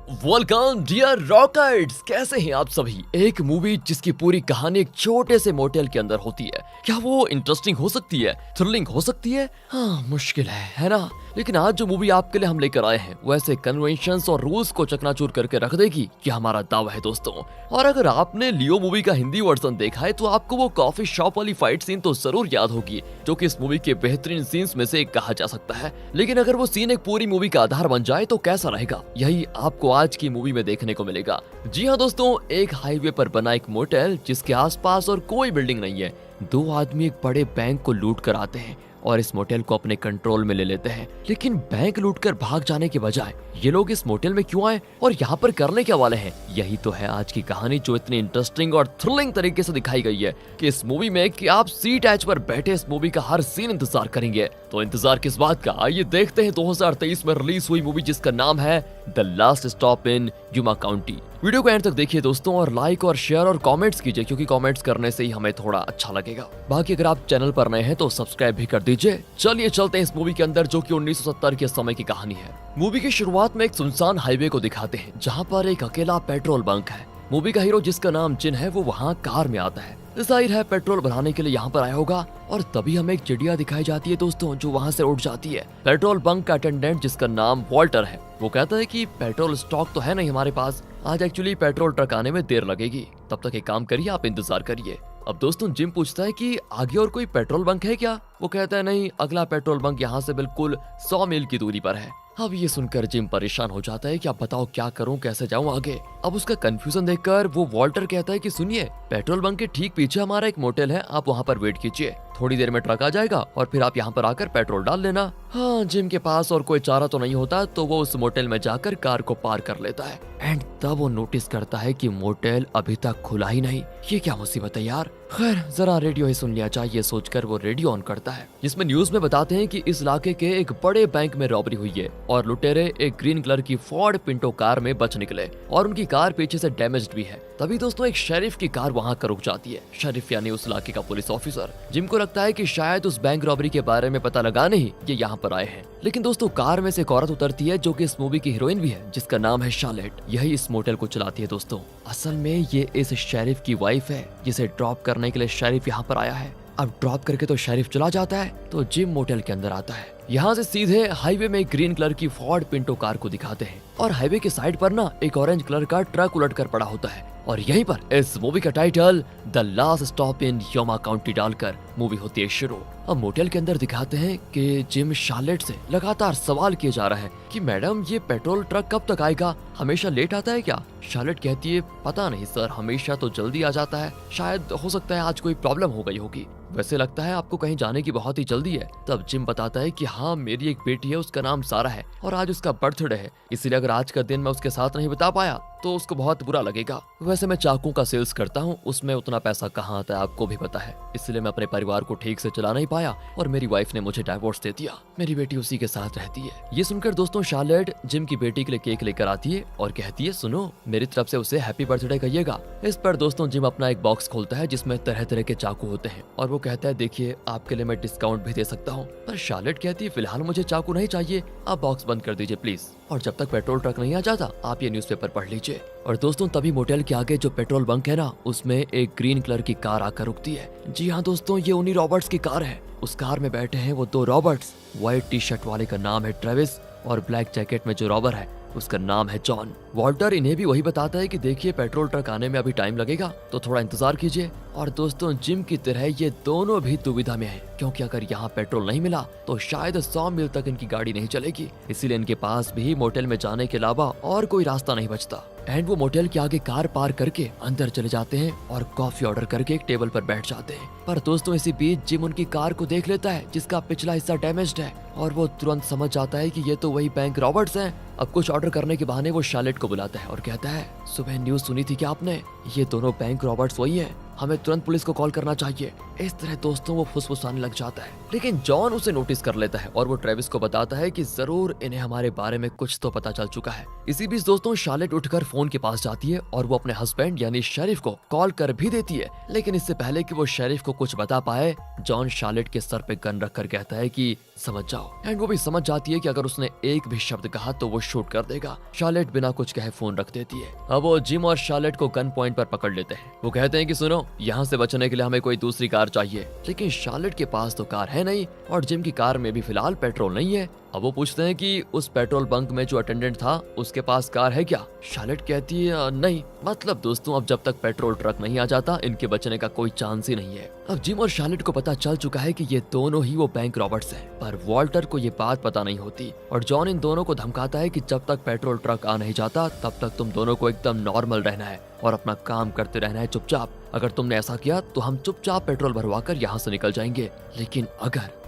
Welcome dear rockets, कैसे हैं आप सभी। एक मूवी जिसकी पूरी कहानी एक छोटे से मोटेल के अंदर होती है, क्या वो इंटरेस्टिंग हो सकती है, थ्रिलिंग हो सकती है? हाँ, मुश्किल है ना। लेकिन आज जो मूवी आपके लिए हम लेकर आए हैं वो ऐसे कन्वेंशंस और रूल्स को चकनाचूर करके रख देगी कि हमारा दावा है दोस्तों। और अगर आपने लियो मूवी का हिंदी वर्जन देखा है तो आपको वो कॉफी शॉप वाली फाइट सीन तो जरूर याद होगी, जो कि इस मूवी के बेहतरीन सीन्स में से एक कहा जा सकता है। लेकिन अगर वो सीन एक पूरी मूवी का आधार बन जाए तो कैसा रहेगा, यही आपको आज की मूवी में देखने को मिलेगा। जी हाँ दोस्तों, एक हाईवे पर बना एक मोटेल जिसके आसपास और कोई बिल्डिंग नहीं है। दो आदमी एक बड़े बैंक को लूट कर आते हैं और इस मोटेल को अपने कंट्रोल में ले लेते हैं। लेकिन बैंक लूटकर भाग जाने के बजाय ये लोग इस मोटेल में क्यों आए और यहाँ पर करने क्या वाले हैं, यही तो है आज की कहानी, जो इतनी इंटरेस्टिंग और थ्रिलिंग तरीके से दिखाई गई है कि इस मूवी में कि आप सीट एच पर बैठे इस मूवी का हर सीन इंतजार करेंगे। तो इंतजार किस बात का, आइए देखते हैं 2023 में रिलीज हुई मूवी जिसका नाम है the last stop in Yuma county. Video को एंड तक देखिए दोस्तों और लाइक और शेयर और कमेंट्स कीजिए, क्योंकि कमेंट्स करने से ही हमें थोड़ा अच्छा लगेगा। बाकी अगर आप चैनल पर नए हैं तो सब्सक्राइब भी कर दीजिए। चलिए चलते हैं इस मूवी के अंदर, जो कि 1970 के समय की कहानी है। मूवी की शुरुआत में एक सुनसान हाईवे को दिखाते हैं जहाँ पर एक अकेला पेट्रोल बंक है। मूवी का हीरो जिसका नाम जिन है वो वहाँ कार में आता है। जाहिर है पेट्रोल भराने के लिए यहाँ पर आया होगा। और तभी हमें एक चिड़िया दिखाई जाती है दोस्तों, जो वहाँ से उड़ जाती है। पेट्रोल बंक का अटेंडेंट जिसका नाम वॉल्टर है, वो कहता है कि पेट्रोल स्टॉक तो है नहीं हमारे पास, आज एक्चुअली पेट्रोल ट्रक आने में देर लगेगी, तब तक एक काम करिए, आप इंतजार करिए। अब दोस्तों जिम पूछता है कि आगे और कोई पेट्रोल बंक है क्या। वो कहता है नहीं, अगला पेट्रोल बंक यहाँ से बिल्कुल 100 मील की दूरी पर है। अब ये सुनकर जिम परेशान हो जाता है कि अब बताओ क्या करूं, कैसे जाऊं आगे। अब उसका कंफ्यूजन देखकर वो वॉल्टर कहता है कि सुनिए, पेट्रोल बंक के ठीक पीछे हमारा एक मोटेल है, आप वहां पर वेट कीजिए, थोड़ी देर में ट्रक आ जाएगा और फिर आप यहाँ पर आकर पेट्रोल डाल लेना। हाँ, जिम के पास और कोई चारा तो नहीं होता, तो वो उस मोटेल में जाकर कार को पार कर लेता है। एंड तब वो नोटिस करता है कि मोटेल अभी तक खुला ही नहीं। ये क्या मुसीबत है यार। खैर, जरा रेडियो ही सुन लिया चाहिए सोचकर वो रेडियो ऑन करता है, जिसमें न्यूज में बताते हैं कि इस इलाके के एक बड़े बैंक में रॉबरी हुई है और लुटेरे एक ग्रीन कलर की फोर्ड पिंटो कार में बच निकले और उनकी कार पीछे से डैमेज्ड भी है। तभी दोस्तों एक शेरिफ की कार वहां कर रुक जाती है। शेरिफ यानी उस इलाके का पुलिस ऑफिसर। जिम को लगता है कि शायद उस बैंक रॉबरी के बारे में पता लगाने ही ये यहाँ पर आए हैं। लेकिन दोस्तों कार में से एक औरत उतरती है जो कि इस मूवी की हीरोइन भी है, जिसका नाम है शार्लेट। यही इस मोटेल को चलाती है दोस्तों। असल में ये इस शेरिफ की वाइफ है, जिसे ड्रॉप करने के लिए शेरिफ यहाँ पर आया है। अब ड्रॉप करके तो शेरिफ चला जाता है तो जिम मोटेल के अंदर आता है। यहाँ से सीधे हाईवे में एक ग्रीन कलर की फोर्ड पिंटो कार को दिखाते हैं और हाईवे के साइड पर ना एक ऑरेंज कलर का ट्रक उलट कर पड़ा होता है। और यहीं पर इस मूवी का title the last stop in Yoma county डालकर मूवी होती है शुरू। अब मोटेल के अंदर दिखाते हैं कि जिम शार्लेट से लगातार सवाल किए जा रहा है कि मैडम ये पेट्रोल ट्रक कब तक आएगा, हमेशा लेट आता है क्या। शार्लेट कहती है पता नहीं सर, हमेशा तो जल्दी आ जाता है, शायद हो सकता है आज कोई प्रॉब्लम हो गई होगी, वैसे लगता है आपको कहीं जाने की बहुत ही जल्दी है। तब जिम बताता है कि हाँ, मेरी एक बेटी है, उसका नाम सारा है और आज उसका बर्थडे है, इसीलिए अगर आज का दिन मैं उसके साथ नहीं बिता पाया तो उसको बहुत बुरा लगेगा। वैसे मैं चाकू का सेल्स करता हूँ, उसमें उतना पैसा कहाँ आता है आपको भी पता है, इसलिए मैं अपने परिवार को ठीक से चला नहीं पाया और मेरी वाइफ ने मुझे डाइवोर्स दे दिया, मेरी बेटी उसी के साथ रहती है। ये सुनकर दोस्तों शार्लेट जिम की बेटी के लिए केक लेकर आती है और कहती है सुनो, मेरी तरफ से उसे हैप्पी बर्थडे कहिएगा। इस पर दोस्तों जिम अपना एक बॉक्स खोलता है जिसमें तरह तरह के चाकू होते हैं और वो कहता है देखिए आपके लिए मैं डिस्काउंट भी दे सकता हूँ। पर शार्लेट कहती है फिलहाल मुझे चाकू नहीं चाहिए, आप बॉक्स बंद कर दीजिए प्लीज, और जब तक पेट्रोल ट्रक नहीं आ जाता आप ये न्यूज़पेपर पढ़ लीजिए। और दोस्तों तभी मोटेल के आगे जो पेट्रोल बंक है ना, उसमें एक ग्रीन कलर की कार आकर रुकती है। जी हाँ दोस्तों, ये उन्हीं रॉबर्ट्स की कार है। उस कार में बैठे हैं वो दो रॉबर्ट्स। व्हाइट टी शर्ट वाले का नाम है ट्रेविस और ब्लैक जैकेट में जो रॉबर है उसका नाम है जॉन। वॉल्टर इन्हें भी वही बताता है कि देखिए पेट्रोल ट्रक आने में अभी टाइम लगेगा, तो थोड़ा इंतजार कीजिए। और दोस्तों जिम की तरह ये दोनों भी दुविधा में हैं, क्योंकि अगर यहाँ पेट्रोल नहीं मिला तो शायद 100 मील तक इनकी गाड़ी नहीं चलेगी, इसीलिए इनके पास भी मोटेल में जाने के अलावा और कोई रास्ता नहीं बचता। एंड वो मोटेल के आगे कार पार करके अंदर चले जाते हैं और कॉफी ऑर्डर करके एक टेबल पर बैठ जाते हैं। पर दोस्तों इसी बीच जिम उनकी कार को देख लेता है जिसका पिछला हिस्सा डैमेज्ड है और वो तुरंत समझ जाता है कि ये तो वही बैंक रॉबर्ट्स हैं। अब कुछ ऑर्डर करने के बहाने वो शार्लेट को बुलाता है और कहता है सुबह न्यूज सुनी थी क्या आपने, ये दोनों बैंक रॉबर्ट्स वही हैं। हमें तुरंत पुलिस को कॉल करना चाहिए। इस तरह दोस्तों वो फुसफुसाने लग जाता है, लेकिन जॉन उसे नोटिस कर लेता है और वो ट्रेविस को बताता है कि जरूर इन्हें हमारे बारे में कुछ तो पता चल चुका है। इसी बीच दोस्तों शार्लेट उठकर फोन के पास जाती है और वो अपने हस्बैंड यानी शेरिफ को कॉल कर भी देती है, लेकिन इससे पहले कि वो शेरिफ को कुछ बता पाए, जॉन शार्लेट के सर पे गन रखकर कहता है कि समझ जाओ। एंड वो भी समझ जाती है कि अगर उसने एक भी शब्द कहा तो वो शूट कर देगा। शार्लेट बिना कुछ कहे फोन रख देती है। अब वो जिम और शार्लेट को गन पॉइंट पर पकड़ लेते हैं। वो कहते हैं कि सुनो, यहाँ से बचने के लिए हमें कोई दूसरी कार चाहिए, लेकिन शार्लेट के पास तो कार है नहीं और जिम की कार में भी फिलहाल पेट्रोल नहीं है। अब वो पूछते हैं कि उस पेट्रोल बंक में जो अटेंडेंट था उसके पास कार है क्या? शार्लेट कहती है नहीं। मतलब दोस्तों अब जब तक पेट्रोल ट्रक नहीं आ जाता इनके बचने का कोई चांस ही नहीं है। अब जिम और शार्लेट को पता चल चुका है कि ये दोनों ही वो बैंक रॉबर्ट्स हैं, पर वॉल्टर को ये बात पता नहीं होती और जॉन इन दोनों को धमकाता है कि जब तक पेट्रोल ट्रक आ नहीं जाता तब तक तुम दोनों को एकदम नॉर्मल रहना है और अपना काम करते रहना है चुपचाप। अगर तुमने ऐसा किया तो हम चुपचाप पेट्रोल भरवाकर यहाँ से निकल जाएंगे, लेकिन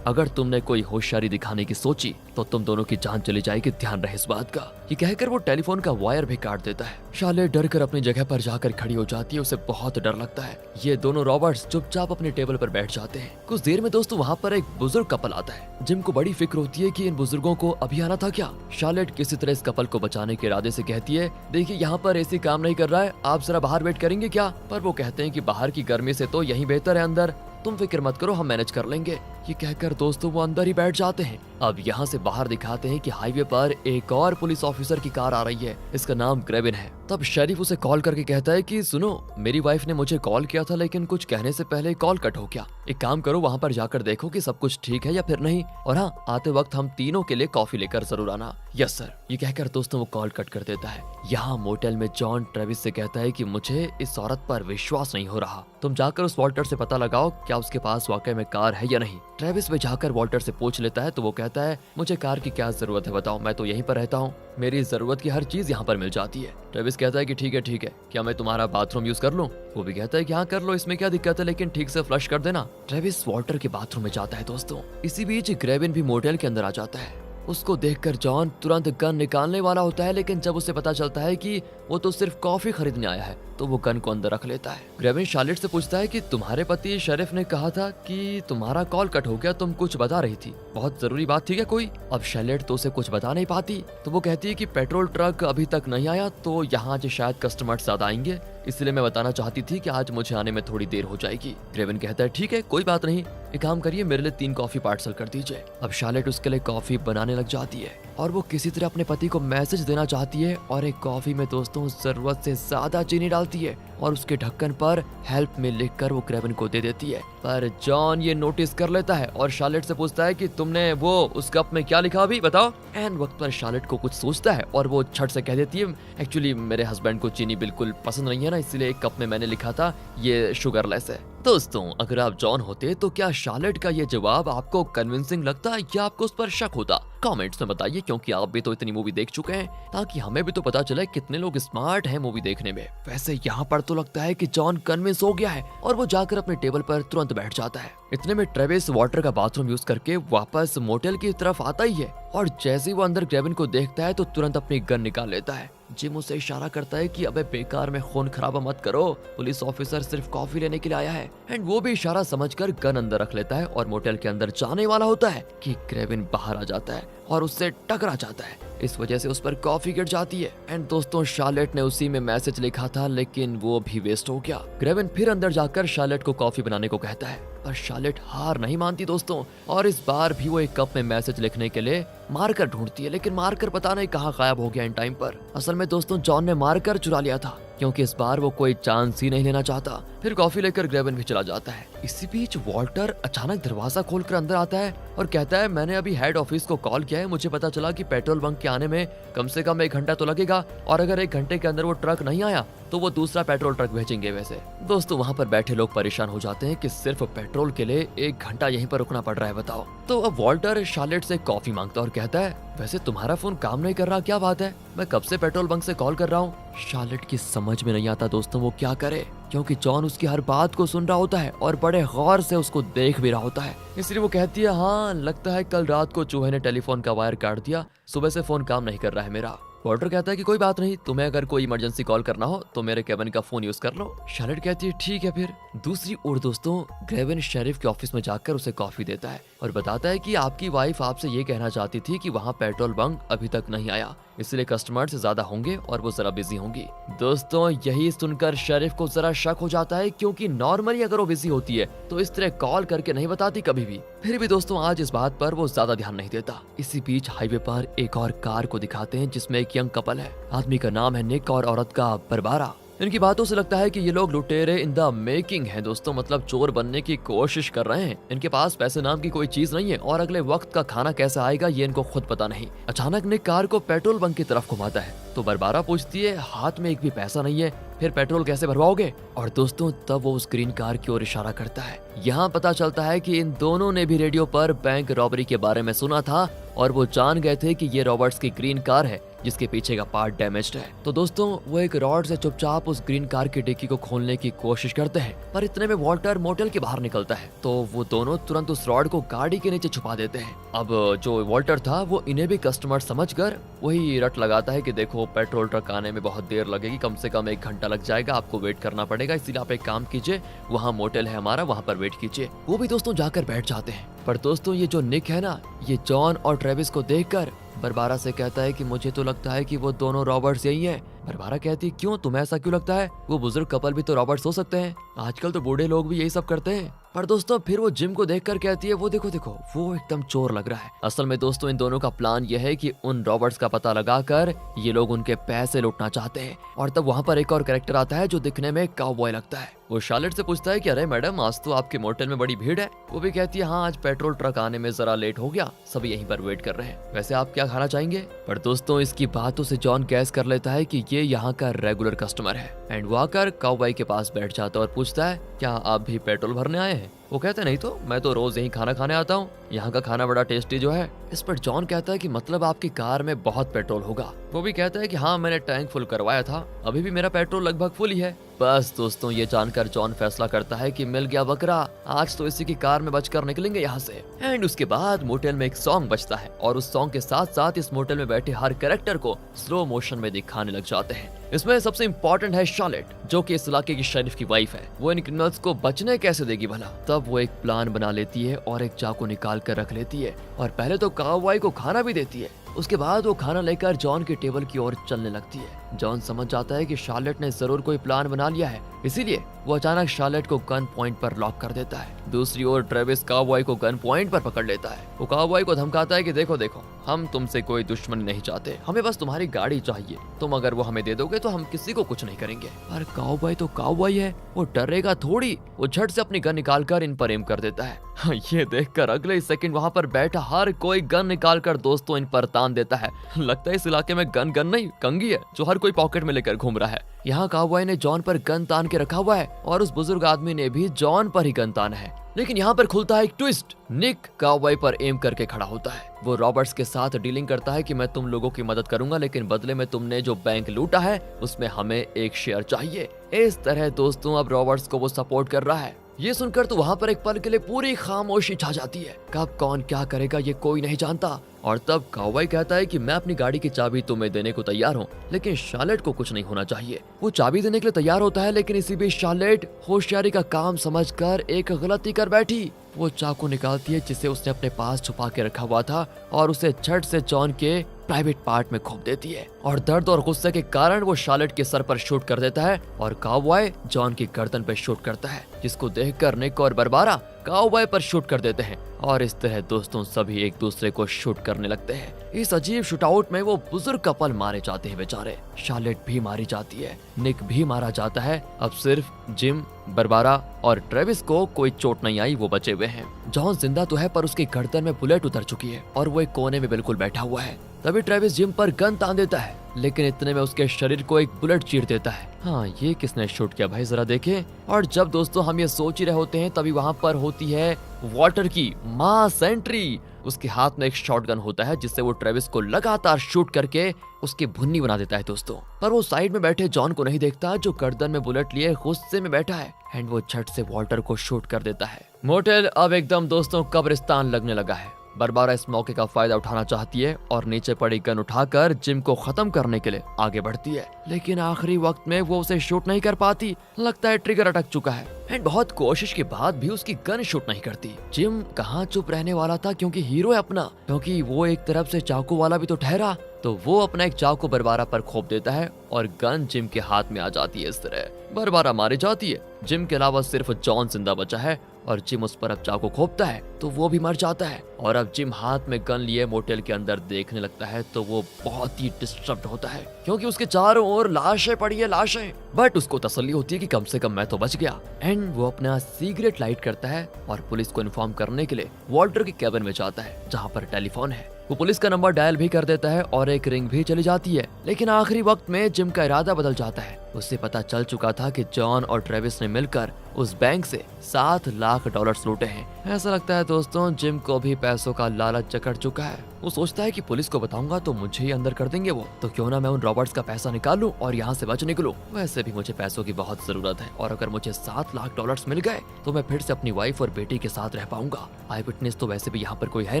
अगर तुमने कोई होशियारी दिखाने की सोची तो तुम दोनों की जान चली जाएगी, ध्यान रहे इस बात का। ये कहकर वो टेलीफोन का वायर भी काट देता है। शार्लेट डर कर अपनी जगह पर जाकर खड़ी हो जाती है, उसे बहुत डर लगता है। ये दोनों रॉबर्ट्स चुपचाप अपने टेबल पर बैठ जाते हैं। कुछ देर में दोस्तों वहाँ पर एक बुजुर्ग कपल आता है। जिम को बड़ी फिक्र होती है कि इन बुजुर्गों को अभी आना था क्या। शार्लेट किसी तरह इस कपल को बचाने के इरादे से कहती है, देखिए यहाँ पर एसी काम नहीं कर रहा है, आप जरा बाहर वेट करेंगे क्या? पर वो कहते हैं कि बाहर की गर्मी से तो यही बेहतर है अंदर, तुम फिक्र मत करो, हम मैनेज कर लेंगे। ये कहकर दोस्तों वो अंदर ही बैठ जाते हैं। अब यहाँ से बाहर दिखाते हैं कि हाईवे पर एक और पुलिस ऑफिसर की कार आ रही है, इसका नाम ग्रेविन है। तब शेरिफ उसे कॉल करके कहता है कि सुनो, मेरी वाइफ ने मुझे कॉल किया था लेकिन कुछ कहने से पहले कॉल कट हो गया। एक काम करो, वहाँ पर जाकर देखो कि सब कुछ ठीक है या फिर नहीं, और हाँ, आते वक्त हम तीनों के लिए कॉफी लेकर जरूर आना। Yes sir. ये कहकर दोस्तों वो कॉल कट कर देता है। यहाँ मोटेल में जॉन ट्रेविस से कहता है कि मुझे इस औरत पर विश्वास नहीं हो रहा, तुम जाकर उस वॉल्टर से पता लगाओ क्या उसके पास वाकई में कार है या नहीं। ट्रेविस में जाकर वॉल्टर से पूछ लेता है तो वो कहता है, मुझे कार की क्या जरूरत है बताओ, मैं तो यहीं पर रहता हूँ, मेरी जरूरत की हर चीज यहाँ पर मिल जाती है। ट्रेविस कहता है कि ठीक है, क्या मैं तुम्हारा बाथरूम यूज कर लूँ? वो भी कहता है कि हाँ कर लो, इसमें क्या दिक्कत है, लेकिन ठीक से फ्लश कर देना। ट्रेविस वॉल्टर के बाथरूम में जाता है दोस्तों। इसी बीच ग्रेविन भी मोटेल के अंदर आ जाता है। उसको देखकर जॉन तुरंत गन निकालने वाला होता है, लेकिन जब उसे पता चलता है कि वो तो सिर्फ कॉफी खरीदने आया है तो वो गन को अंदर रख लेता है। ग्रेविन शार्लेट से पूछता है कि तुम्हारे पति शेरिफ ने कहा था कि तुम्हारा कॉल कट हो गया, तुम कुछ बता रही थी, बहुत जरूरी बात थी क्या कोई? अब शार्लेट तो उसे कुछ बता नहीं पाती, तो वो कहती है कि पेट्रोल ट्रक अभी तक नहीं आया तो यहाँ आज शायद कस्टमर ज्यादा आएंगे, इसलिए मैं बताना चाहती थी कि आज मुझे आने में थोड़ी देर हो जाएगी। ग्रेविन कहता है ठीक है, कोई बात नहीं, एक काम करिए, मेरे लिए 3 कॉफी पार्सल कर दीजिए। अब शार्लेट उसके लिए कॉफी बनाने लग जाती है और वो किसी तरह अपने पति को मैसेज देना चाहती है और एक कॉफी में दोस्तों जरूरत से ज्यादा चीनी डालती है और उसके ढक्कन पर हेल्प में लिखकर वो ग्रेविन को दे देती है। पर जॉन ये नोटिस कर लेता है और शार्लेट से पूछता है कि तुमने वो उस कप में क्या लिखा अभी बताओ। एंड वक्त पर शार्लेट को कुछ सोचता है और वो झट से कह देती है, एक्चुअली मेरे हस्बैंड को चीनी बिल्कुल पसंद नहीं है ना, इसलिए एक कप में मैंने लिखा था ये शुगरलेस है। दोस्तों अगर आप जॉन होते तो क्या शार्लेट का ये जवाब आपको कन्विंसिंग लगता या आपको उस पर शक होता? कमेंट्स में बताइए, क्योंकि आप भी तो इतनी मूवी देख चुके हैं, ताकि हमें भी तो पता चले कितने लोग स्मार्ट हैं मूवी देखने में। वैसे यहाँ पर तो लगता है कि जॉन कन्विंस हो गया है और वो जाकर अपने टेबल पर तुरंत बैठ जाता है। इतने में ट्रेविस वाटर का बाथरूम यूज करके वापस मोटेल की तरफ आता ही है और जैसे ही वो अंदर ग्रेविन को देखता है तो तुरंत अपनी गन निकाल लेता है। जिम उसे इशारा करता है कि अबे बेकार में खून खराबा मत करो, पुलिस ऑफिसर सिर्फ कॉफी लेने के लिए आया है। एंड वो भी इशारा समझकर गन अंदर रख लेता है और मोटेल के अंदर जाने वाला होता है कि ग्रेविन बाहर आ जाता है और उससे टकरा जाता है। इस वजह से उस पर कॉफी गिर जाती है। एंड दोस्तों शार्लेट ने उसी में मैसेज लिखा था, लेकिन वो भी वेस्ट हो गया। ग्रेविन फिर अंदर जाकर शार्लेट को कॉफी बनाने को कहता है, पर शार्लेट हार नहीं मानती दोस्तों, और इस बार भी वो एक कप में मैसेज लिखने के लिए मार्कर ढूंढती है, लेकिन मार्कर पता नहीं कहाँ गायब हो गया इन टाइम पर। असल में दोस्तों जॉन ने मार्कर चुरा लिया था, क्योंकि इस बार वो कोई चांस ही नहीं लेना चाहता। फिर कॉफी लेकर ग्रेविन भी चला जाता है। इसी बीच वॉल्टर अचानक दरवाजा खोलकर अंदर आता है और कहता है, मैंने अभी हेड ऑफिस को कॉल किया है, मुझे पता चला कि पेट्रोल बंक के आने में कम से कम 1 घंटा तो लगेगा, और अगर 1 घंटे के अंदर वो ट्रक नहीं आया तो वो दूसरा पेट्रोल ट्रक भेजेंगे। वैसे दोस्तों वहाँ पर बैठे लोग परेशान हो जाते हैं कि सिर्फ पेट्रोल के लिए 1 घंटा यहीं पर रुकना पड़ रहा है, बताओ। तो अब वॉल्टर शार्लेट से कॉफी मांगता और कहता है, वैसे तुम्हारा फोन काम नहीं कर रहा, क्या बात है? मैं कब से पेट्रोल बंक से कॉल कर रहा हूँ। शार्लेट की समझ में नहीं आता दोस्तों वो क्या करे, क्योंकि जॉन उसकी हर बात को सुन रहा होता है और बड़े गौर से उसको देख भी रहा होता है। इसलिए वो कहती है, हाँ लगता है कल रात को चूहे ने टेलीफोन का वायर काट दिया, सुबह से फोन काम नहीं कर रहा है मेरा। वॉल्टर कहता है कि कोई बात नहीं, तुम्हें अगर कोई इमरजेंसी कॉल करना हो तो मेरे केविन का फोन यूज कर लो। शार्लेट कहती है ठीक है फिर। दूसरी ओर दोस्तों केविन शेरिफ के ऑफिस में जाकर उसे कॉफी देता है और बताता है कि आपकी वाइफ आपसे ये कहना चाहती थी कि वहाँ पेट्रोल बंक अभी तक नहीं आया, इसलिए कस्टमर से ज्यादा होंगे और वो जरा बिजी होंगी। दोस्तों यही सुनकर शेरिफ को जरा शक हो जाता है, क्योंकि नॉर्मली अगर वो बिजी होती है तो इस तरह कॉल करके नहीं बताती कभी भी। फिर भी दोस्तों आज इस बात पर वो ज्यादा ध्यान नहीं देता। इसी बीच हाईवे पर एक और कार को दिखाते हैं जिसमें एक यंग कपल है। आदमी का नाम है निक और औरत का बारबारा। इनकी बातों से लगता है कि ये लोग लुटेरे इन द मेकिंग हैं दोस्तों, मतलब चोर बनने की कोशिश कर रहे हैं। इनके पास पैसे नाम की कोई चीज नहीं है और अगले वक्त का खाना कैसे आएगा ये इनको खुद पता नहीं। अचानक निक कार को पेट्रोल बंक की तरफ घुमाता है तो बारबारा पूछती है हाथ में एक भी पैसा नहीं है, फिर पेट्रोल कैसे भरवाओगे? और दोस्तों तब वो उस ग्रीन कार की ओर इशारा करता है। यहाँ पता चलता है कि इन दोनों ने भी रेडियो पर बैंक रॉबरी के बारे में सुना था और वो जान गए थे कि ये रॉबर्ट्स की ग्रीन कार है जिसके पीछे का पार्ट डैमेज्ड है। तो दोस्तों वो एक रॉड से चुपचाप उस ग्रीन कार की डिक्की को खोलने की कोशिश करते हैं, पर इतने में वॉल्टर मोटेल के बाहर निकलता है तो वो दोनों तुरंत उस रॉड को गाड़ी के नीचे छुपा देते हैं। अब जो वॉल्टर था वो इन्हें भी कस्टमर समझकर वही रट लगाता है कि देखो पेट्रोल ट्रक आने में बहुत देर लगेगी, कम से कम 1 घंटा लग जाएगा, आपको वेट करना पड़ेगा, इसीलिए आप एक काम कीजिए, वहाँ मोटेल है हमारा, वहाँ पर वेट कीजिए। वो भी दोस्तों जाकर बैठ जाते हैं। पर दोस्तों ये जो निक है ना, ये जॉन और ट्रेविस को देखकर बारबारा से कहता है कि मुझे तो लगता है कि वो दोनों रॉबर्ट्स यही हैं। बारबारा कहती है क्यों, तुम्हें ऐसा क्यों लगता है? वो बुजुर्ग कपल भी तो रॉबर्ट्स हो सकते हैं, आजकल तो बूढ़े लोग भी यही सब करते हैं। पर दोस्तों फिर वो जिम को देखकर कहती है वो देखो देखो वो एकदम चोर लग रहा है। असल में दोस्तों इन दोनों का प्लान यह है कि उन रॉबर्ट्स का पता लगाकर ये लोग उनके पैसे लूटना चाहते हैं। और तब वहाँ पर एक और कैरेक्टर आता है जो दिखने में काउबॉय लगता है। वो शार्लेट से पूछता है कि अरे मैडम आज तो आपके मोटेल में बड़ी भीड़ है। वो भी कहती है हाँ आज पेट्रोल ट्रक आने में जरा लेट हो गया, सभी यहीं पर वेट कर रहे हैं, वैसे आप क्या खाना चाहेंगे? पर दोस्तों इसकी बातों से जॉन गैस कर लेता है कि ये यहाँ का रेगुलर कस्टमर है एंड वो आकर काउबॉय के पास बैठ जाता है और पूछता है क्या आप भी पेट्रोल भरने आए हैं? वो कहते नहीं तो मैं तो रोज यही खाना खाने आता हूँ, यहाँ का खाना बड़ा टेस्टी जो है। इस पर जॉन कहता है कि मतलब आपकी कार में बहुत पेट्रोल होगा? वो भी कहता है कि हाँ मैंने टैंक फुल करवाया था, अभी भी मेरा पेट्रोल लगभग फुल ही है। बस दोस्तों ये जानकर जॉन फैसला करता है कि मिल गया बकरा, आज तो इसी की कार में बचकर निकलेंगे यहाँ से। एंड उसके बाद मोटेल में एक सॉन्ग बजता है और उस सॉन्ग के साथ साथ इस मोटेल में बैठे हर कैरेक्टर को स्लो मोशन में दिखाने लग जाते हैं। इसमें सबसे इम्पोर्टेंट है शार्लेट जो कि इस इलाके की शेरिफ की वाइफ है। वो इन क्रिमिनल्स को बचने कैसे देगी भला? तब वो एक प्लान बना लेती है और एक चाकू निकाल कर रख लेती है और पहले तो काउबॉय को खाना भी देती है। उसके बाद वो खाना लेकर जॉन के टेबल की ओर चलने लगती है। जॉन समझ जाता है कि शार्लेट ने जरूर कोई प्लान बना लिया है, इसीलिए वो अचानक शार्लेट को गन पॉइंट पर लॉक कर देता है। दूसरी ओर ट्रेविस काउबॉय को गन पॉइंट पर पकड़ लेता है। वो काउबॉय को धमकाता है कि देखो देखो हम तुमसे कोई दुश्मनी नहीं चाहते, हमें बस तुम्हारी गाड़ी चाहिए, तुम अगर वो हमें दे दोगे तो हम किसी को कुछ नहीं करेंगे। पर काउबॉय तो काउबॉय है, वो डरेगा थोड़ी। वो झट से अपनी गन निकालकर इन पर एम कर देता है। ये देखकर अगले ही सेकंड वहाँ पर बैठा हर कोई गन निकालकर दोस्तों इन पर तान देता है। लगता है इस इलाके में गन नहीं कंघी है जो हर कोई पॉकेट में लेकर घूम रहा है। यहाँ काउबॉय ने जॉन पर गन तान के रखा हुआ है और उस बुजुर्ग आदमी ने भी जॉन पर ही गन ताना है। लेकिन यहाँ पर खुलता है एक ट्विस्ट। निक काउबॉय पर एम करके खड़ा होता है। वो रॉबर्ट्स के साथ डीलिंग करता है कि मैं तुम लोगों की मदद करूंगा, लेकिन बदले में तुमने जो बैंक लूटा है उसमें हमें एक शेयर चाहिए। इस तरह दोस्तों अब रॉबर्ट्स को वो सपोर्ट कर रहा है। ये सुनकर तो वहाँ पर एक पल के लिए पूरी खामोशी छा जाती है। कब कौन क्या करेगा ये कोई नहीं जानता। और तब काउबॉय कहता है कि मैं अपनी गाड़ी की चाबी तुम्हें देने को तैयार हूँ, लेकिन शार्लेट को कुछ नहीं होना चाहिए। वो चाबी देने के लिए तैयार होता है, लेकिन इसी बीच शार्लेट होशियारी का काम समझकर एक गलती कर बैठी। वो चाकू निकालती है जिसे उसने अपने पास छुपा के रखा हुआ था और उसे झट से जॉन के प्राइवेट पार्ट में घोंप देती है और दर्द और गुस्से के कारण वो शार्लेट के सर पर शूट कर देता है और काउबॉय जॉन की गर्दन पर शूट करता है, जिसको देखकर निक और बारबारा काउबॉय पर शूट कर देते हैं और इस तरह दोस्तों सभी एक दूसरे को शूट करने लगते हैं। इस अजीब शूटआउट में वो बुजुर्ग कपल मारे जाते हैं बेचारे। शार्लेट भी मारी जाती है, निक भी मारा जाता है। अब सिर्फ जिम, बारबारा और ट्रेविस को कोई चोट नहीं आई, वो बचे हुए हैं। जॉन जिंदा तो है पर उसकी गर्दन में बुलेट उतर चुकी है और वो एक कोने में बिल्कुल बैठा हुआ है। तभी ट्रेविस जिम पर गन तान देता है, लेकिन इतने में उसके शरीर को एक बुलेट चीर देता है। हाँ ये किसने शूट किया भाई जरा देखें। और जब दोस्तों हम ये सोच ही रहे होते हैं तभी वहाँ पर होती है वॉल्टर की मास एंट्री। उसके हाथ में एक शॉटगन होता है जिससे वो ट्रेविस को लगातार शूट करके उसकी भुन्नी बना देता है दोस्तों। पर वो साइड में बैठे जॉन को नहीं देखता जो गर्दन में बुलेट लिए गुस्से में बैठा है एंड वो झट से वॉल्टर को शूट कर देता है। मोटेल अब एकदम दोस्तों कब्रिस्तान लगने लगा है। बारबारा इस मौके का फायदा उठाना चाहती है और नीचे पड़ी गन उठाकर जिम को खत्म करने के लिए आगे बढ़ती है, लेकिन आखिरी वक्त में वो उसे शूट नहीं कर पाती। लगता है ट्रिगर अटक चुका है एंड बहुत कोशिश के बाद भी उसकी गन शूट नहीं करती। जिम कहाँ चुप रहने वाला था, क्योंकि हीरो है अपना, क्योंकि वो एक तरफ से चाकू वाला भी तो ठहरा। तो वो अपना एक चाकू बारबारा पर खोप देता है और गन जिम के हाथ में आ जाती है। इस तरह बारबारा मारी जाती है। जिम के अलावा सिर्फ जॉन जिंदा बचा है और जिम उस पर अब चाकू खोपता है तो वो भी मर जाता है। और अब जिम हाथ में गन लिए मोटेल के अंदर देखने लगता है तो वो बहुत ही डिस्टर्ब होता है, क्योंकि उसके चारों ओर लाशें पड़ी है, लाशें। बट उसको तसल्ली होती है कि कम से कम मैं तो बच गया। एंड वो अपना सिगरेट लाइट करता है और पुलिस को इन्फॉर्म करने के लिए वॉल्टर के कैबिन में जाता है, जहाँ पर टेलीफोन है। वो पुलिस का नंबर डायल भी कर देता है और एक रिंग भी चली जाती है। लेकिन आखिरी वक्त में जिम का इरादा बदल जाता है। उसे पता चल चुका था कि जॉन और ट्रेविस ने मिलकर उस बैंक से $7 लाख लूटे हैं। ऐसा लगता है दोस्तों जिम को भी पैसों का लालच जकड़ चुका है। वो सोचता है कि पुलिस को बताऊंगा तो मुझे ही अंदर कर देंगे वो, तो क्यों ना मैं उन रॉबर्ट्स का पैसा निकाल लूं और यहाँ से बच निकलूं। वैसे भी मुझे पैसों की बहुत जरूरत है और अगर मुझे $7 लाख मिल गए तो मैं फिर से अपनी वाइफ और बेटी के साथ रह पाऊंगा। आई विटनेस तो वैसे भी यहाँ पर कोई है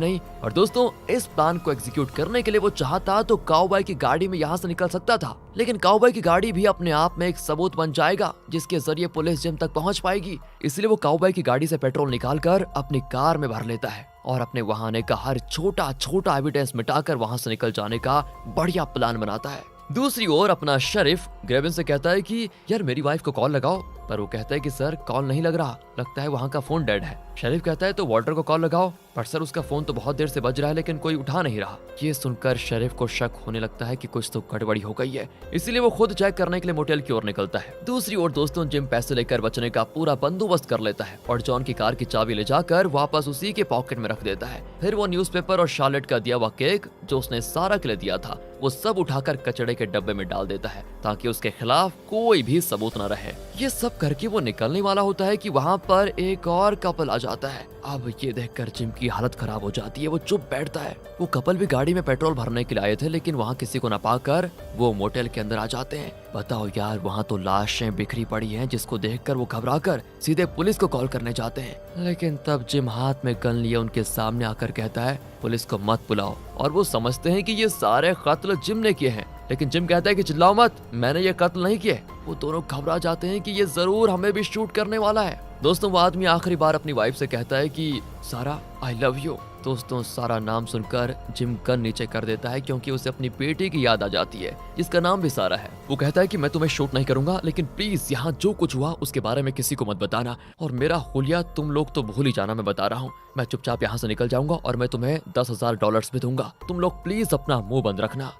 नहीं। और दोस्तों इस प्लान को एग्जीक्यूट करने के लिए वो चाहता तो काउबॉय की गाड़ी में यहाँ से निकल सकता था, लेकिन काउबॉय की गाड़ी भी अपने आप में एक सबूत बन जाएगा जिसके जरिए पुलिस जिम तक पहुंच पाएगी। इसलिए वो काउबॉय की गाड़ी से पेट्रोल निकालकर अपनी कार में भर लेता है और अपने वहां आने का हर छोटा छोटा एविडेंस मिटाकर वहां से निकल जाने का बढ़िया प्लान बनाता है। दूसरी ओर अपना शरीफ ग्रेविन से कहता है कि यार मेरी वाइफ को कॉल लगाओ, पर वो कहता है कि सर कॉल नहीं लग रहा, लगता है वहाँ का फोन डेड है। शरीफ कहता है तो वॉल्टर को कॉल लगाओ, पर सर उसका फोन तो बहुत देर से बज रहा है लेकिन कोई उठा नहीं रहा। ये सुनकर शरीफ को शक होने लगता है कि कुछ तो गड़बड़ी हो गई है, इसीलिए वो खुद चेक करने के लिए मोटेल की ओर निकलता है। दूसरी ओर दोस्तों जिम पैसे लेकर बचने का पूरा बंदोबस्त कर लेता है और जॉन की कार की चाबी ले जाकर वापस उसी के पॉकेट में रख देता है। फिर वो न्यूज़पेपर और शार्लेट का दिया हुआ केक जो उसने सारा के लिए दिया था वो सब उठाकर कचड़े के डब्बे में डाल देता है ताकि उसके खिलाफ कोई भी सबूत न रहे। ये सब करके वो निकलने वाला होता है कि वहाँ पर एक और कपल आ जाता है। अब ये देखकर जिम की हालत खराब हो जाती है, वो चुप बैठता है। वो कपल भी गाड़ी में पेट्रोल भरने के लिए आए थे लेकिन वहाँ किसी को न पाकर वो मोटेल के अंदर आ जाते हैं। बताओ यार वहाँ तो लाशें बिखरी पड़ी हैं, जिसको देखकर वो घबराकर सीधे पुलिस को कॉल करने जाते हैं। लेकिन तब जिम हाथ में गन लिए उनके सामने आकर कहता है पुलिस को मत बुलाओ, और वो समझते हैं कि ये सारे कत्ल जिम ने किए हैं। लेकिन जिम कहता है कि चिल्लाओ मत, मैंने ये कत्ल नहीं किए। वो दोनों घबरा जाते हैं कि ये जरूर हमें भी शूट करने वाला है। दोस्तों वो आदमी आखिरी बार अपनी वाइफ से कहता है कि सारा आई लव यू। दोस्तों सारा नाम सुनकर जिम गन नीचे कर देता है क्योंकि उसे अपनी बेटी की याद आ जाती है जिसका नाम भी सारा है। वो कहता है कि मैं तुम्हें शूट नहीं करूंगा लेकिन प्लीज यहाँ जो कुछ हुआ उसके बारे में किसी को मत बताना, और मेरा हुलिया तुम लोग तो भूल ही जाना, मैं बता रहा हूँ। मैं चुपचाप यहाँ से निकल जाऊंगा और मैं तुम्हें $10,000 भी दूंगा, तुम लोग प्लीज अपना मुंह बंद रखना।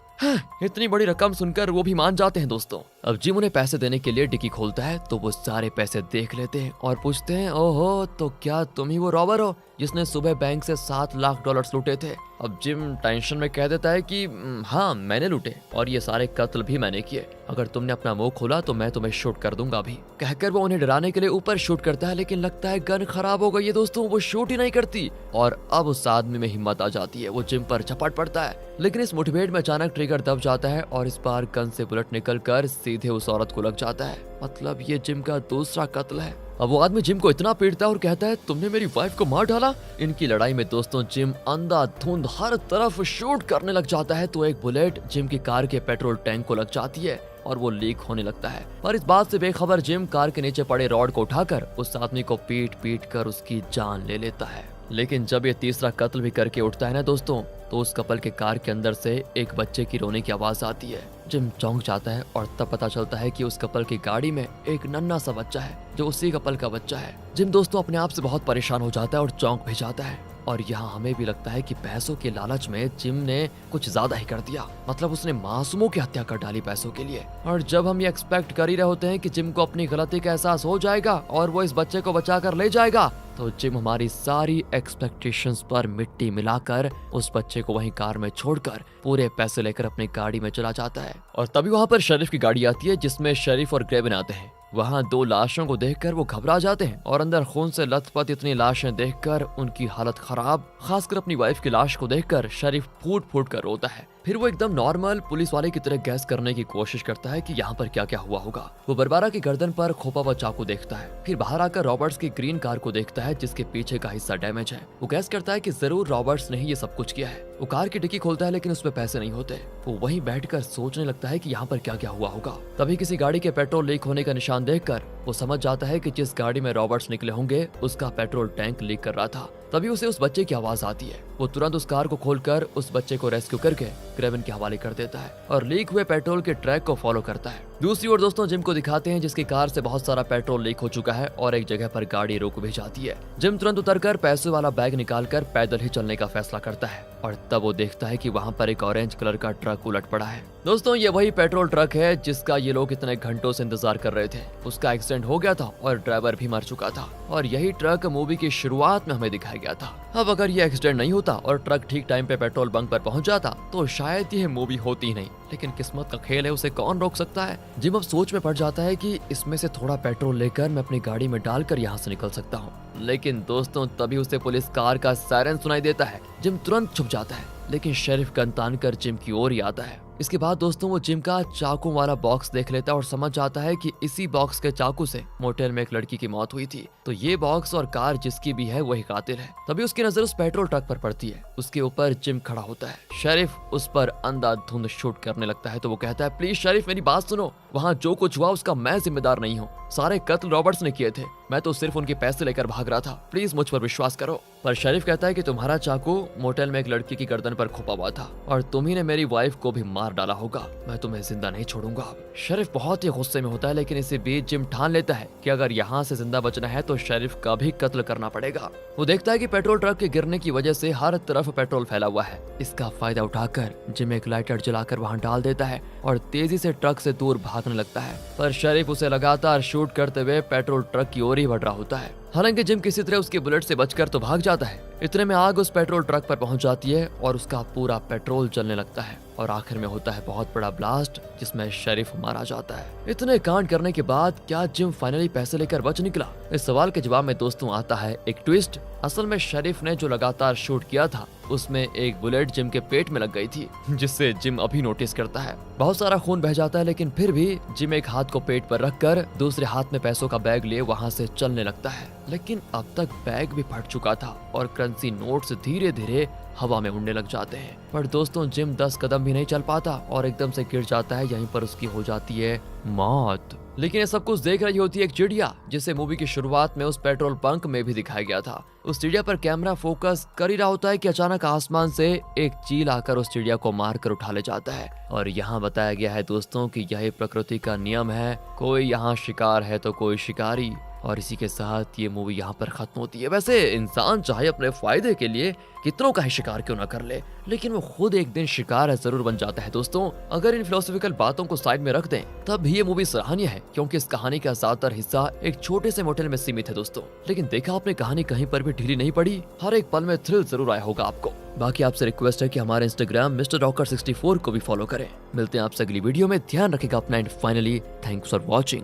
इतनी बड़ी रकम सुनकर वो भी मान जाते हैं दोस्तों। अब जिम उन्हें पैसे देने के लिए डिक्की खोलता है तो वो सारे पैसे देख लेते हैं और पूछते हैं ओहो तो क्या तुम ही वो रॉबर हो जिसने सुबह बैंक से $7 लाख लूटे थे। अब जिम टेंशन में कह देता है कि हाँ मैंने लूटे और ये सारे कत्ल भी मैंने किए, अगर तुमने अपना मुंह खोला तो मैं तुम्हें शूट कर दूंगा भी। कहकर वो उन्हें डराने के लिए ऊपर शूट करता है लेकिन लगता है गन खराब हो गई है दोस्तों, वो शूट ही नहीं करती। और अब उस आदमी में हिम्मत आ जाती है, वो जिम पर झपट पड़ता है। लेकिन इस मुठभेड़ में अचानक ट्रिगर दब जाता है और इस बार गन से बुलेट निकलकर सीधे उस औरत को लग जाता है। मतलब ये जिम का दूसरा कत्ल है। अब वो आदमी जिम को इतना पीटता है और कहता है तुमने मेरी वाइफ को मार डाला। इनकी लड़ाई में दोस्तों जिम अंधाधुंध हर तरफ शूट करने लग जाता है तो एक बुलेट जिम की कार के पेट्रोल टैंक को लग जाती है और वो लीक होने लगता है। पर इस बात से बेखबर जिम कार के नीचे पड़े रॉड को उठाकर उस आदमी को पीट पीट कर उसकी जान ले लेता है। लेकिन जब ये तीसरा कत्ल भी करके उठता है ना दोस्तों तो उस कपल के कार के अंदर से एक बच्चे की रोने की आवाज आती है। जिम चौंक जाता है और तब पता चलता है कि उस कपल की गाड़ी में एक नन्हा सा बच्चा है जो उसी कपल का बच्चा है। जिम दोस्तों अपने आप से बहुत परेशान हो जाता है और चौंक भी जाता है। और यहाँ हमें भी लगता है कि पैसों के लालच में जिम ने कुछ ज्यादा ही कर दिया, मतलब उसने मासूमों की हत्या कर डाली पैसों के लिए। और जब हम ये एक्सपेक्ट कर ही रहे होते हैं कि जिम को अपनी गलती का एहसास हो जाएगा और वो इस बच्चे को बचा कर ले जाएगा, तो जिम हमारी सारी एक्सपेक्टेशंस पर मिट्टी मिलाकर उस बच्चे को वहीं कार में छोड़कर पूरे पैसे लेकर अपनी गाड़ी में चला जाता है। और तभी वहाँ पर शरीफ की गाड़ी आती है जिसमें शरीफ और ग्रेविन आते हैं। वहाँ 2 लाशों को देखकर वो घबरा जाते हैं और अंदर खून से लथपथ इतनी लाशें देखकर उनकी हालत खराब। खासकर अपनी वाइफ की लाश को देखकर शरीफ फूट फूट कर रोता है। फिर वो एकदम नॉर्मल पुलिस वाले की तरह गैस करने की कोशिश करता है कि यहाँ पर क्या क्या हुआ होगा। वो बरबारा की गर्दन पर खोपा हुआ चाकू देखता है। फिर बाहर आकर रॉबर्ट्स की ग्रीन कार को देखता है जिसके पीछे का हिस्सा डैमेज है। वो गैस करता है कि जरूर रॉबर्ट्स ने ही ये सब कुछ किया है। वो कार की डिक्की खोलता है लेकिन उसमें पैसे नहीं होते। वो वहीं बैठकर सोचने लगता है कि यहाँ पर क्या क्या हुआ होगा। तभी किसी गाड़ी के पेट्रोल लीक होने का निशान देखकर वो समझ जाता है कि जिस गाड़ी में रॉबर्ट्स निकले होंगे उसका पेट्रोल टैंक लीक कर रहा था। तभी उसे उस बच्चे की आवाज आती है। वो तुरंत उस कार को खोलकर उस बच्चे को रेस्क्यू करके क्रेवन के हवाले कर देता है और लीक हुए पेट्रोल के ट्रैक को फॉलो करता है। दूसरी ओर दोस्तों जिम को दिखाते हैं जिसकी कार से बहुत सारा पेट्रोल लीक हो चुका है और एक जगह पर गाड़ी रुक भी जाती है। जिम तुरंत उतरकर पैसे वाला बैग निकालकर पैदल ही चलने का फैसला करता है और तब वो देखता है कि वहाँ पर एक ऑरेंज कलर का ट्रक उलट पड़ा है। दोस्तों ये वही पेट्रोल ट्रक है जिसका ये लोग इतने घंटों से इंतजार कर रहे थे। उसका एक्सीडेंट हो गया था और ड्राइवर भी मर चुका था और यही ट्रक मूवी की शुरुआत में हमें दिखाया गया था। अब अगर ये एक्सीडेंट नहीं होता और ट्रक ठीक टाइम पे पेट्रोल बंक पर पहुंच जाता तो शायद ये मूवी होती ही नहीं। लेकिन किस्मत का खेल है, उसे कौन रोक सकता है। जिम अब सोच में पड़ जाता है कि इसमें से थोड़ा पेट्रोल लेकर मैं अपनी गाड़ी में डालकर यहाँ से निकल सकता हूँ। लेकिन दोस्तों तभी उसे पुलिस कार का सायरन सुनाई देता है। जिम तुरंत छुप जाता है लेकिन शरीफ गन तानकर जिम की ओर ही आता है। इसके बाद दोस्तों वो जिम का चाकू वाला बॉक्स देख लेता है और समझ जाता है कि इसी बॉक्स के चाकू से मोटेल में एक लड़की की मौत हुई थी। तो ये बॉक्स और कार जिसकी भी है वही कातिल है। तभी उसकी नजर उस पेट्रोल ट्रक पर पड़ती है। उसके ऊपर जिम खड़ा होता है। शरीफ उस पर अंधाधुंध शूट करने लगता है तो वो कहता है, प्लीज शरीफ मेरी बात सुनो, वहाँ जो कुछ हुआ उसका मैं जिम्मेदार नहीं हूँ। सारे कत्ल रॉबर्ट्स ने किए थे, मैं तो सिर्फ उनके पैसे लेकर भाग रहा था, प्लीज मुझ पर विश्वास करो। पर शरीफ कहता है कि तुम्हारा चाकू मोटेल में एक लड़की की गर्दन पर खुपा हुआ था और तुम ही ने मेरी वाइफ को भी मार डाला होगा, मैं तुम्हें जिंदा नहीं छोड़ूंगा। शरीफ बहुत ही गुस्से में होता है लेकिन इसी बीच जिम ठान लेता है कि अगर यहाँ से जिंदा बचना है तो शरीफ का भी कत्ल करना पड़ेगा। वो देखता है कि पेट्रोल ट्रक के गिरने की वजह से हर तरफ पेट्रोल फैला हुआ है। इसका फायदा उठाकर जिम एक लाइटर जलाकर वहाँ डाल देता है और तेजी से ट्रक से दूर भागने लगता है। पर शरीफ उसे लगातार शूट करते हुए पेट्रोल ट्रक की ओर ही बढ़ रहा होता है। हालांकि जिम किसी तरह उसकी बुलेट से बचकर तो भाग जाता है। इतने में आग उस पेट्रोल ट्रक पर पहुंच जाती है और उसका पूरा पेट्रोल जलने लगता है और आखिर में होता है बहुत बड़ा ब्लास्ट जिसमें शरीफ मारा जाता है। इतने कांड करने के बाद क्या जिम फाइनली पैसे लेकर बच निकला? इस सवाल के जवाब में दोस्तों आता है एक ट्विस्ट। असल में शरीफ ने जो लगातार शूट किया था उसमें एक बुलेट जिम के पेट में लग गई थी जिससे जिम अभी नोटिस करता है। बहुत सारा खून बह जाता है लेकिन फिर भी जिम एक हाथ को पेट पर रखकर दूसरे हाथ में पैसों का बैग लिए वहाँ से चलने लगता है। लेकिन अब तक बैग भी फट चुका था और करेंसी नोट्स धीरे धीरे हवा में उड़ने लग जाते हैं। पर दोस्तों जिम 10 कदम भी नहीं चल पाता और एकदम से गिर जाता है। यहीं पर उसकी हो जाती है मौत। लेकिन ये सब कुछ देख रही होती है एक चिड़िया जिसे मूवी की शुरुआत में उस पेट्रोल पंप में भी दिखाया गया था। उस चिड़िया पर कैमरा फोकस कर ही रहा होता है कि अचानक आसमान से एक चील आकर उस चिड़िया को मार कर उठा ले जाता है। और यहाँ बताया गया है दोस्तों कि यह प्रकृति का नियम है, कोई यहाँ शिकार है तो कोई शिकारी। और इसी के साथ ये मूवी यहाँ पर खत्म होती है। वैसे इंसान चाहे अपने फायदे के लिए कितनों का ही शिकार क्यों ना कर ले, लेकिन वो खुद एक दिन शिकार जरूर बन जाता है। दोस्तों अगर इन फिलोसॉफिकल बातों को साइड में रख दें तब भी ये मूवी सराहनीय है क्योंकि इस कहानी का ज्यादातर हिस्सा एक छोटे से मोटेल में सीमित है दोस्तों। लेकिन देखा आपने कहानी कहीं पर भी ढीली नहीं पड़ी, हर एक पल में थ्रिल जरूर आया होगा आपको। बाकी आपसे रिक्वेस्ट है कि हमारे इंस्टाग्राम मिस्टर रॉकर 64 को भी फॉलो करें। मिलते हैं आपसे अगली वीडियो में, ध्यान रखिएगा अपना and finally thanks for watching.